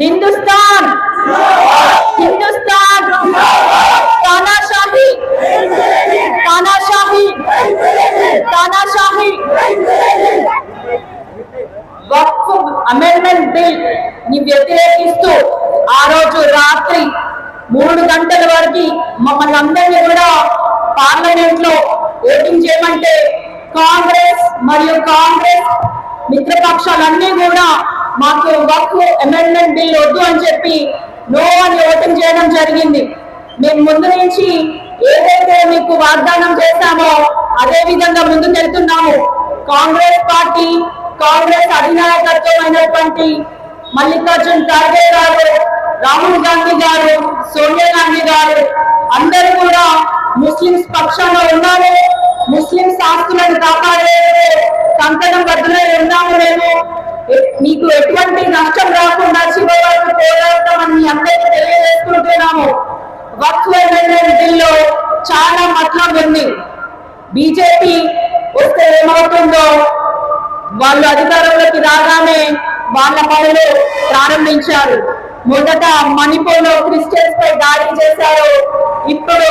हिंदुस्तान हिंदुस्तान तानाशाही तानाशाही तानाशाही वक्फ अमेंडमेंट बिल ని వ్యతిరేకిస్తూ ఆ రోజు రాత్రి 3 గంటల వరకు మమ్మల్ని అందరినీ కూడా పార్లమెంట్ లో ఓటింగ్ చేయమంటే కాంగ్రెస్ మరియు కాంగ్రెస్ మిత్రపక్షాలన్నీ కూడా మాకు వక్ఫ్ అమెండ్మెంట్ బిల్ వద్దు అని చెప్పి నో అని ఓటింగ్ చేయడం జరిగింది. మేము ముందు నుంచి ఏదైతే మీకు వాగ్దానం చేశామో అదే విధంగా ముందుకు వెళ్తున్నాము. కాంగ్రెస్ పార్టీ కాంగ్రెస్ అధినాయకత్వమైనటువంటి మల్లికార్జున్ ఖర్గే గారు, రాహుల్ గాంధీ గారు, సోనియా గాంధీ గారు అందరూ కూడా ముస్లింస్ పక్షాన ఉన్నారు. ముస్లింస్ ఆస్తులను కాపాడే కంకణం బద్దులై ఉన్నాము. మేము మీకు ఎటువంటి నష్టం రాకుండా చివరి వరకు పోరాడతామని మీ అందరికీ తెలియజేసుకుంటున్నాము. వక్ఫ్ అమెండ్మెంట్ బిల్లో చాలా మతలం ఉంది. బీజేపీ వస్తే ఏమవుతుందో వాళ్ళు అధికారంలోకి రాగానే వాళ్ళ పనులు ప్రారంభించారు. మొదట మణిపూర్లో క్రిస్టియన్స్ పై దాడి చేశారు. ఇప్పుడు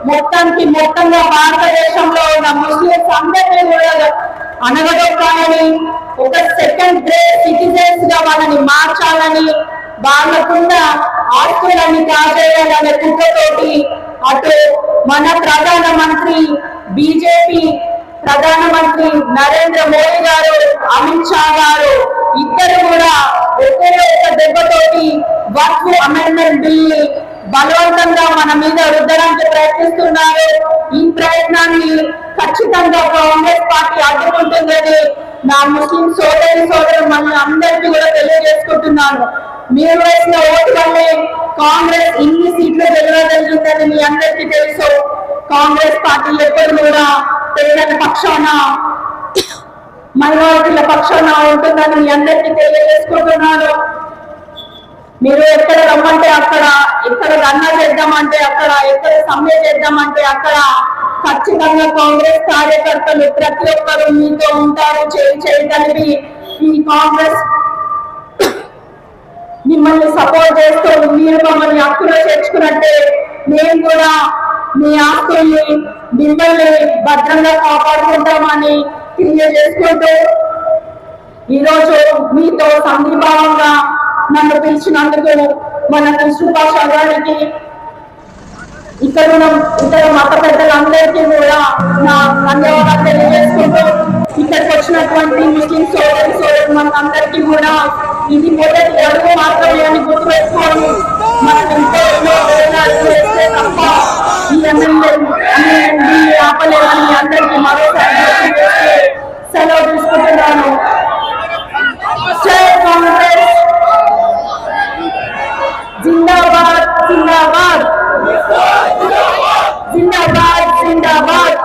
మొత్తంగా భారతదేశంలో ఉన్న ముస్లింస్ అందరినీ కూడా అనగదొక్కాలని, ఒక సెకండ్ గ్రేడ్ సిటిజన్స్ గా వాళ్ళని మార్చాలని, వాళ్ళకున్న ఆస్తులన్నీ కాజేయాలనే కుట్రతోటి అటు మన ప్రధానమంత్రి బీజేపీ ప్రధానమంత్రి నరేంద్ర మోడీ గారు, అమిత్ షా గారు ఇద్దరు కూడా ఒకే ఒక దెబ్బతోటి వక్ఫ్ అమెండ్మెంట్ బిల్ బలవంతంగా మన మీద రుద్దడానికి ప్రయత్నిస్తున్నారు. ఈ ప్రయత్నాన్ని ఖచ్చితంగా కాంగ్రెస్ పార్టీ అడ్డుకుంటుందని నా ముస్లిం సోదరులు మన అందరికీ కూడా తెలియజేసుకుంటున్నాను. మీరు వేసిన ఓటు వల్లే కాంగ్రెస్ ఇన్ని సీట్లు గెలవగలిగిందని మీ అందరికీ తెలుసు. కాంగ్రెస్ పార్టీ ఎప్పుడు కూడా పేదల పక్షాన మైనారిటీల పక్షాన ఉంటుందని మీ అందరికీ తెలియజేసుకుంటున్నాను. మీరు ఎక్కడ రమ్మంటే అక్కడ, ఎక్కడ ధర్నా చేద్దామంటే అక్కడ, ఎక్కడ సమ్మె చేద్దామంటే అక్కడ ఖచ్చితంగా కాంగ్రెస్ కార్యకర్తలు ప్రతి ఒక్కరు మీతో ఉంటారు. చేయగలిగి ఈ కాంగ్రెస్ మిమ్మల్ని సపోర్ట్ చేస్తూ మీరు మమ్మల్ని హక్కులో చేర్చుకున్నట్టే మేము కూడా మీ ఆస్తుల్ని మిమ్మల్ని భద్రంగా కాపాడుకుంటామని తెలియజేసుకుంటూ ఈరోజు మీతో సంఘీభావంగా నన్ను పిలిచినందుకు మన కృష్ణ పాషా గారికి, ఇతర మత పెద్దలందరికీ కూడా నా ధన్యవాదాలు తెలియజేసుకుంటూ ఇక్కడికి వచ్చినటువంటి ముస్లిం సోదరు మనందరికీ కూడా ఇది మొదటి అడుగు మాత్రమే అని గుర్తుపెట్టుకోవాలి. మనకు ఎంతో వేస్తే తప్ప ఈ అమెండ్మెంట్ ఆపలేదని అందరికీ మరోసారి సెలవు తీసుకుంటున్నాను. జై కాంగ్రెస్, జిందాబాద్ జిందాబాద్ జిందాబాద్ జిందాబాద్.